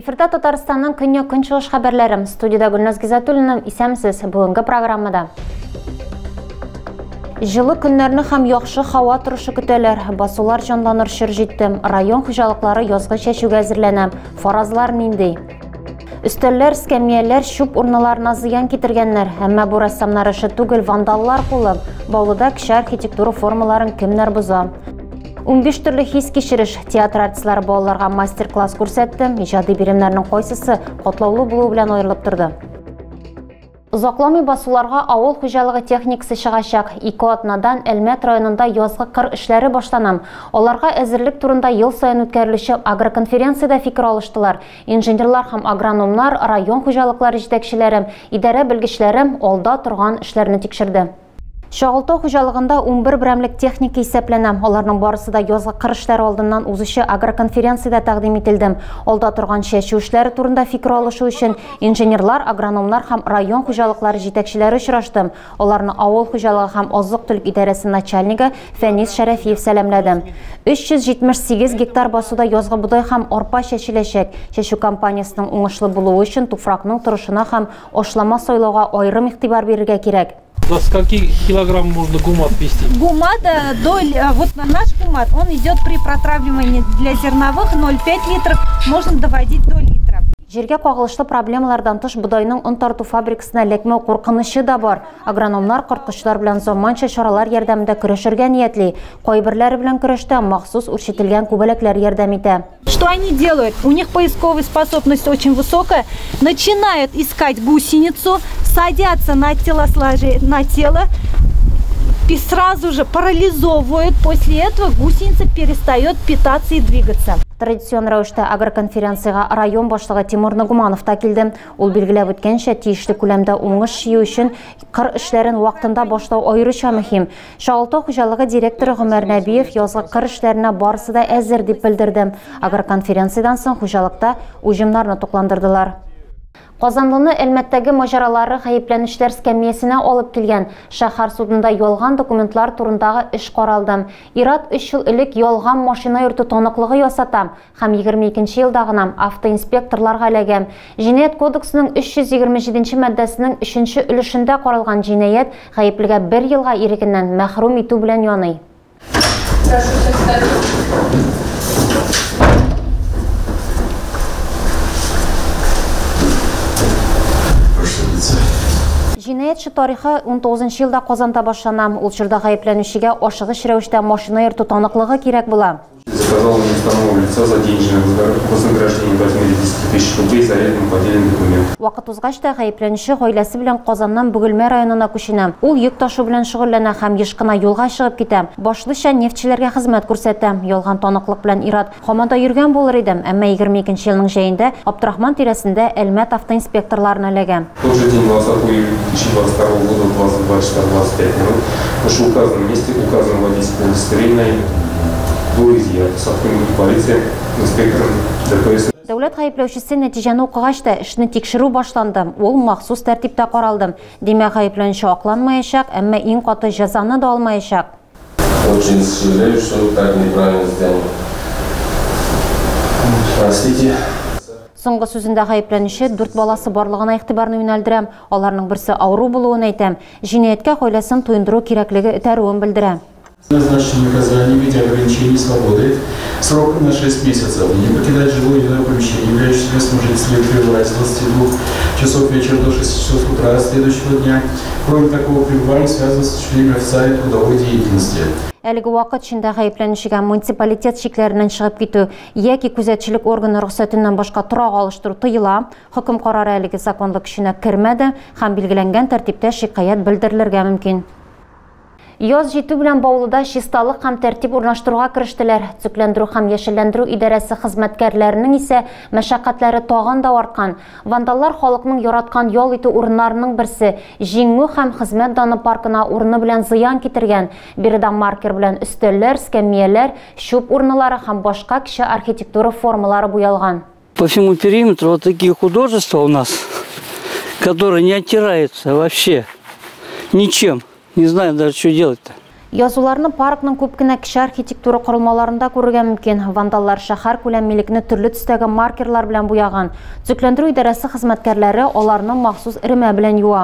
Эфирда Татарстанның күнне күнчыгыш хәбәрләрем. Студияда Гүлназ Гизатуллина, исәмсез бүгенге программада. Жылы көннәрне һәм яхшы һава торышы көтәләр. Басулар җанланыр чор җитте. Район хуҗалыклары язгы чәчүгә әзерләнә. Фаразлар нинди? Өстәлләр, скамьялар, чүп урыннарына зыян китергәннәр. Әмма бу рәссамнар эше түгел, вандаллар кулы. Баулыда кеше архитектура формаларын кемнәр боза? 15 төрле хис кичериш театр артистлары балаларга мастер-класс күрсәтте. Иҗади биремнәрнең кайсысы катлаулы булу белән аерылып торды. Узакламый басуларга авыл хуҗалыгы техникасы чыгачак. 2 атнадан Әлмәт районында язгы кыр эшләре башланам. Аларга әзерлек турында ел саен үткәрелүче агроконференцияда фикер алыштылар. Инженерлар һәм агрономнар, район хуҗалыклары җитәкчеләре, идарә белгечләре алда торган эшләрне тикшерде. Шагылтау хуҗалыгында 11 берәмлек техника исәпләнә. Аларның барысы да язгы кыр эшләре алдыннан узучы агроконференцияда тәкъдим ителде. Алда торган чәчү эшләре турында фикер алышу өчен инженерлар, агрономнар һәм район хуҗалыклары җитәкчеләре очрашты. Аларны авыл хуҗалыгы һәм азык-төлек идарәсе начальнигы Фәнис Шәрәфиев сәламләде. 378 гектар басуда язгы будай һәм арпа чәчеләчәк. Чәчү кампаниясының уңышлы булуы өчен туфракның торышына һәм ашлама сайлауга аерым игътибар бирергә кирәк. До скольки килограмм можно гумат вести? Гумат, вот наш гумат, он идет при протравливании для зерновых 0,5 литров, можно доводить до литра. Җиргә кагылышлы проблемалардан тыш будайның он тарту фабрикасына ләкмәү куркынышы да бар. Агрономнар корткычлар белән заманча чаралар ярдәмендә көрәшергә ниятли. Кайберләре белән көрәштә махсус үрчетелгән күбәләкләр ярдәм итә. Что они делают? У них поисковая способность очень высокая. Начинают искать гусеницу, садятся на тело, и сразу же парализовывают. После этого гусеница перестает питаться и двигаться. Традицион рәвештә агроконференцияга район башлыгы Тимур Нугманов та килде. Ул билгеләп үткәнчә, тиешле күләмдә уңыш җыю өчен кыр эшләрен вакытында башлау аеруча мөһим. Шагылтау хуҗалыгы директоры Гомәр Нәбиев язгы кыр эшләренә барысы да әзер дип белдерде. Агроконференциядан соң хуҗалыкта уҗымнарны тукландырдылар. Казанлыны Әлмәттәге маҗаралары гаепләнүчләр скамьясына алып килгән. Шәһәр судында ялган документлар турындагы эш каралды. Ират 3 ел элек ялган машина йөртү таныклыгы ясата һәм 22 елда гына автоинспекторларга эләгә. Җинаять кодексының 327 маддәсенең 3-нче өлешендә каралган җинаять гаеплегә 1 елга ирегеннән мәхрүм итү белән яный. Җинаятчы тарихы 19 елда Казанда башлана. Ул чорда гаепләнүчегә ашыгыч рәвештә машина йөртү таныклыгы кирәк була. Заказал неустановленное лицо за денежное вознаграждение в размере 10 тысяч рублей за рядом поддельный документ. Вакыт узгач та гаепләнүче гаиләсе белән Казаннан Бөгелмә районына күченә. Ул йөк ташу белән шөгыльләнә һәм еш кына юлга чыгып китә. Башлыча нефтчеләргә хезмәт күрсәтә. Ялган таныклык белән Ират һаман да йөргән булыр иде, әмма 22 елның җәендә Абдрахман тирәсендә Әлмәт автоинспекторларына эләгә. В тот же день 20 июля 2022 года 22 часа 25 минут в вышеуказанном месте указан водительское удостоверение был изъят. Сотрудник полиции инспектором ДПС. Дәүләт гаепләүчесе нәтиҗәне укыгач та эшне тикшерү башланды. Ул махсус тәртиптә каралды. Димәк, гаепләнүче акланмаячак, әмма иң каты җәзаны да алмаячак. Очень сожалею, что так неправильно сделано. Простите. Соңгы сүзендә гаепләнүче 4 баласы барлыгына игътибарны юнәлдерә. Аларның берсе авыру булуын әйтә. Җинаяткә гаиләсен туендыру кирәклеге этәруен белдерә. Назначение наказания в виде ограничений свободы срок на 6 месяцев. Не покидать жилое или помещение, являющееся местом жительства, пребывать с 22 часов вечера до 6 часов утра следующего дня. Кроме такого пребывания связано с осуществлением официальной трудовой деятельности. Әлеге вакыт içində гаепләнүчегә муниципалитет чикләреннән чыгып китү яки күзәтчелек органы рөхсәтеннән башка торак алыштыру тыела. Хөкем карары әлеге законлы көченә кермәде һәм билгеләнгән тәртиптә шикаят белдерелергә мөмкин. Яз җитү белән Баулыда чисталык һәм тәртип урнаштыруга керештеләр. Төзекләндерү һәм яшелләндерү идарәсе хезмәткәрләренең исә мәшәкатьләре тагын да арткан. Вандаллар халыкның яраткан ял итү урыннарының берсе Җиңү һәм хезмәт даны паркына урыны белән зыян китергән. Биредә маркер белән өстәлләр, скамьялар, чүп урыннары һәм башка кеше архитектура формалары буялган. По всему периметру вот такие художества у нас, которые не оттираются вообще ничем. Не знаю даже, что делать-то. Язуларны паркның күп кенә кеше архитектура корылмаларында күрергә мөмкин. Вандаллар шәһәр күләммилекне төрле төстәге маркерлар белән буяган. Төзекләндерү идарәсе хезмәткәрләре аларны махсус эреме белән юа.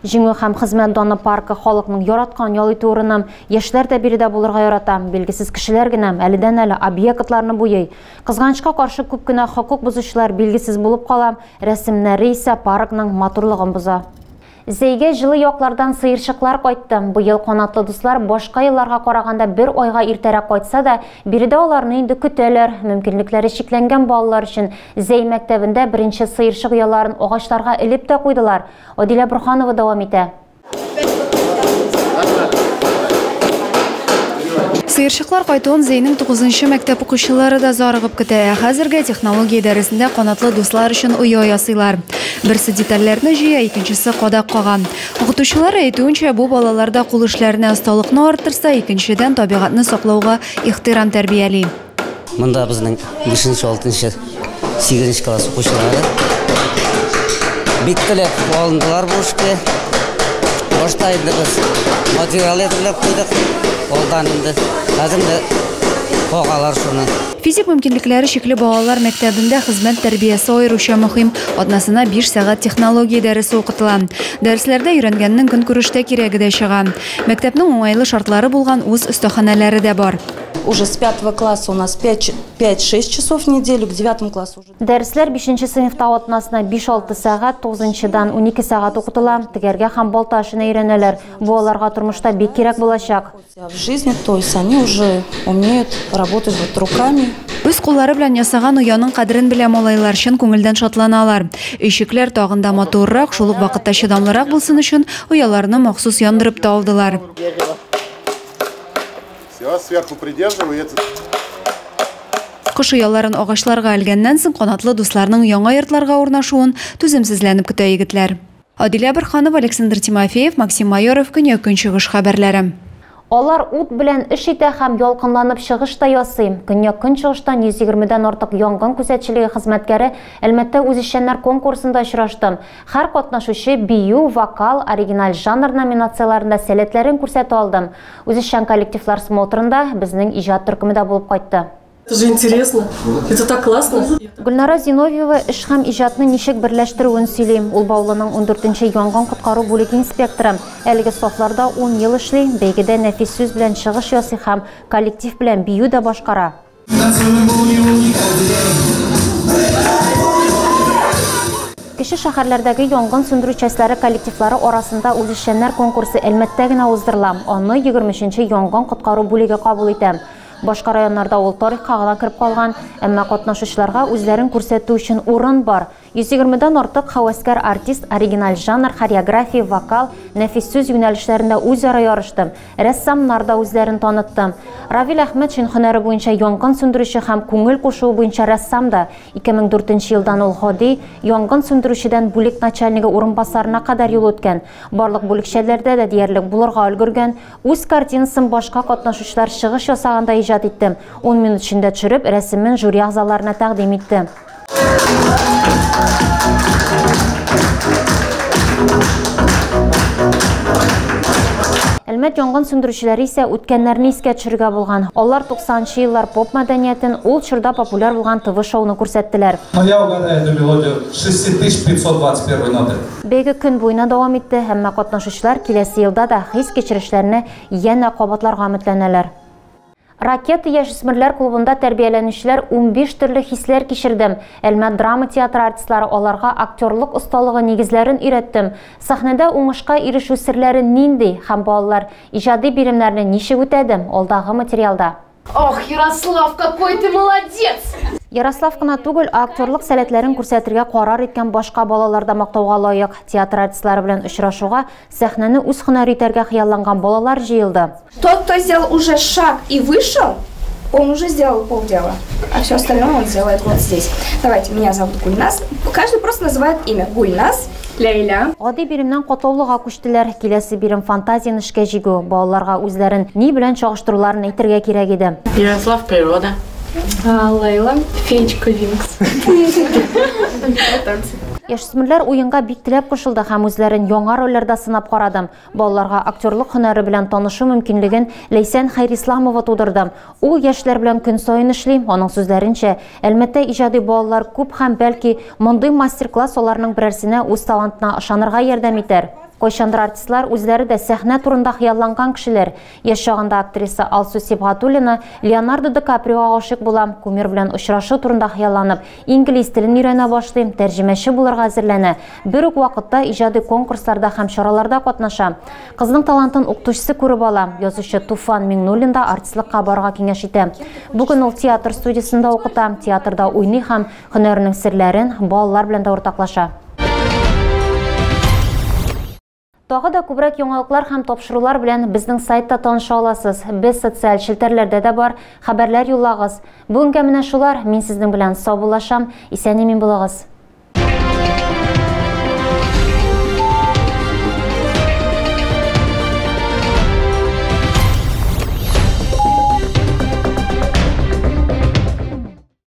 Җиңү һәм хезмәт даны паркы халыкның яраткан ял итү урыны, яшьләр дә биредә булырга ярата. Билгесез кешеләр генә әледән-әле объектларны буяй. Кызганычка каршы күп кенә хокук бузучылар билгесез булып кала, рәсемнәре исә паркның матурлыгын боза. Зәйгә җылы яклардан сыерчыклар кайтты. Быел канатлы дуслар башка елларга караганда бер айга иртәрәк кайтса да, биредә аларны инде көтәләр. Мөмкинлекләре чикләнгән балалар өчен Зәй мәктәбендә беренче сыерчык яларын агачларга элеп тә куйдылар. Адилә Бурханова дәвам итә. Сыерчыклар кайтуын Зәйнең 9-нчы мәктәп укучылары да зарыгып көтә. Хәзергә технология дәресендә канатлы дуслар өчен уя ясыйлар. Берсе детальләрне җыя, икенчесе кадак каган. Укытучылар әйтүенчә, бу балаларда кул эшләренә осталыкны арттырса, икенчедән табигатьне саклауга ихтирам тәрбияли. Монда безнең 5-нче, 6-нчы, 8-нче класс укучылары бик теләп алындылар бу эшкә. Башта инде без материал әзерләп куйдык. Алдан инде хәзер кагалар шуны. Физик мөмкинлекләре шикле балалар мәктәбендә хезмәт тәрбиясе аеруча мөһим. Атнасына 5 сәгать технология дәресе укытыла. Дәресләрдә өйрәнгәннең көнкүрештә кирәге дә чыга. Мәктәпнең уңайлы шартлары булган үз өстәханәләре дә бар. Уже с 5 класса у нас 5-6 часов в неделю, к 9 классу уже. Дәресләр 5-нче сыйныфта атнасына 5-6 сәгать, 9-нчыдан 12 сәгать укытыла. Тегәргә һәм балта эшенә өйрәнәләр. Бу аларга тормышта бик кирәк булачак. В жизни, то есть они уже умеют работать вот руками. Үз куллары белән ясаган уяның кадерен белә малайлар чын күңелдән шатланалар. Өйчекләр тагында матуррак, шул ук вакытта чыдамлырак булсын өчен уяларны махсус яндырып та алдылар. Сверху придерживается. Кыш уяларын агачларга элгәннән соң канатлы дусларның яңа йортларга урнашуын түземсезләнеп көтә егетләр. Адилә Бурханова, Александр Тимофеев, Максим Майоров, Көньяк-Көнчыгыш хәбәрләре. Алар ут белән эш итә һәм ялкынланып чыгыш та ясый. Көньяк-Көнчыгыштан 120дән артык янгын күзәтчелеге хезмәткәре Әлмәттә үзешчәннәр конкурсында очрашты. Һәр катнашучы бию, вокал, оригиналь жанр номинацияларында сәләтләрен күрсәтә алды. Үзешчән коллективлар смотрында безнең иҗат төркеме дә булып кайтты. Это же интересно. Это так классно. Гөлнара Зиновьева эш һәм иҗатны ничек берләштерүен сөйли. Ул Баулының 14-нче янгын коткару бүлеге инспекторы. Әлеге сафларда 10 ел эшли, бәйгедә нәфис сүз белән чыгыш ясый һәм коллектив белән бию да башкара. Кеше шәһәрләрдәге янгын сөндерү частьләре коллективлары арасында үзешчәннәр конкурсы Әлмәттә генә уздырыла. Аны 23-нче янгын коткару бүлеге кабул итә. Башка районнарда ул тарихка гына кирип калган, әмма катнашучыларга үзләрен күрсәтү өчен урын бар. 120дән артык хәвәскәр артист оригиналь жанр, хореография, вокал, нәфис сүз юнәлешләрендә үзара ярышты. Рәссамнар да үзләрен танытты. Равил Әхмәтшин һөнәре буенча янгын сөндерүче һәм күңел кушуы буенча рәссам да. 2004 елдан ул ходи янгын сөндерүчедән бүлек начальнигы урынбасарына кадәр юл үткән. Барлык бүлекчәләрдә дә диярлек булырга өлгергән. Үз картинасын башка катнашучылар чыгыш ясаганда иҗат итте. 10 минут эчендә төшереп, рәсемен жюри әгъзаларына тәкъдим итте. Әлмәт янгын сөндерүчеләре исә үткәннәрне искә төшерергә булган. Алар 90-нчы еллар поп мәдәниятен, ул чорда популяр булган ТВ-шоуны күрсәттеләр. Я угадаю эту мелодию 6521 ноты. Бәйге көн буена дәвам итте, һәм катнашучылар киләсе елда да хис кечерешләрне янә кабатларга өметләнәләр. Ракета яшүсмерләр клубында тәрбияләнүчеләр 15 төрле хисләр кичерде. Әлмәт драма театры артистлары аларга актерлык осталыгы нигезләрен өйрәтте. Сәхнәдә уңышка ирешү серләре нинди һәм балалар иҗади биремнәрне ничек үтәде? Алдагы материалда. Ох, Ярослав, какой ты молодец! Ярослав кына түгел, актерлык сәләтләрен күрсәтергә карар иткән башка балалар да мактауга лаек. Театр артистлары белән очрашуга сәхнәне үз һөнәри итәргә хыялланган балалар җыелды. Тот, кто сделал уже шаг и вышел, он уже сделал полдела. А все остальное он сделает вот здесь. Давайте, меня зовут Гульнас. Каждый просто называет имя. Гульнас, Лейля. Гади биремнән катаулыга күчтеләр. Киләсе бирем фантазияны эшкә җигү. Балаларга үзләрен ни белән чагыштыруларын әйтергә кирәк иде. Ярослав, природа. Лейла, феечка Винкс. Яшүсмерләр уенга бик теләп кушылды һәм үзләрен яңа рольләрдә сынап карадым. Балаларга актерлык һөнәре белән танышу мөмкинлеген Ләйсән Хәйрисламова тудырды. Ул яшьләр белән көн саен эшли. Аның сүзләренчә, әлбәттә иҗади балалар күп һәм бәлки мондый мастер-класс аларның берәрсенә үз талантына ышанырга ярдәм итәр. Кайчандыр артистлар үзләре дә сәхнә турында хыялланган кешеләр. Яшь чагында актриса Алсу Сибгатуллина Леонардо Ди Каприога гашык була, кумир белән очрашу турында хыялланып, инглиз телен өйрәнә башлый, тәрҗемәче булырга әзерләнә. Бер үк вакытта иҗади конкурсларда һәм чараларда катнаша. Кызның талантын укытучысы күреп ала. Язучы Туфан Миңнуллин да артистлыкка барырга киңәш итә. Бүген ул театр студиясында укыта, театрда уйный һәм һөнәренең серләрен балалар белән дә уртаклаша. Тагы да күбрәк яңалыклар һәм тапшырулар белән безнең сайтта таныша аласыз. Без социаль челтәрләрдә дә бар, хәбәрләр юллагыз. Бүгенгә менә шулар. Мин сезнең белән сау булашам. Исән-имин булыгыз.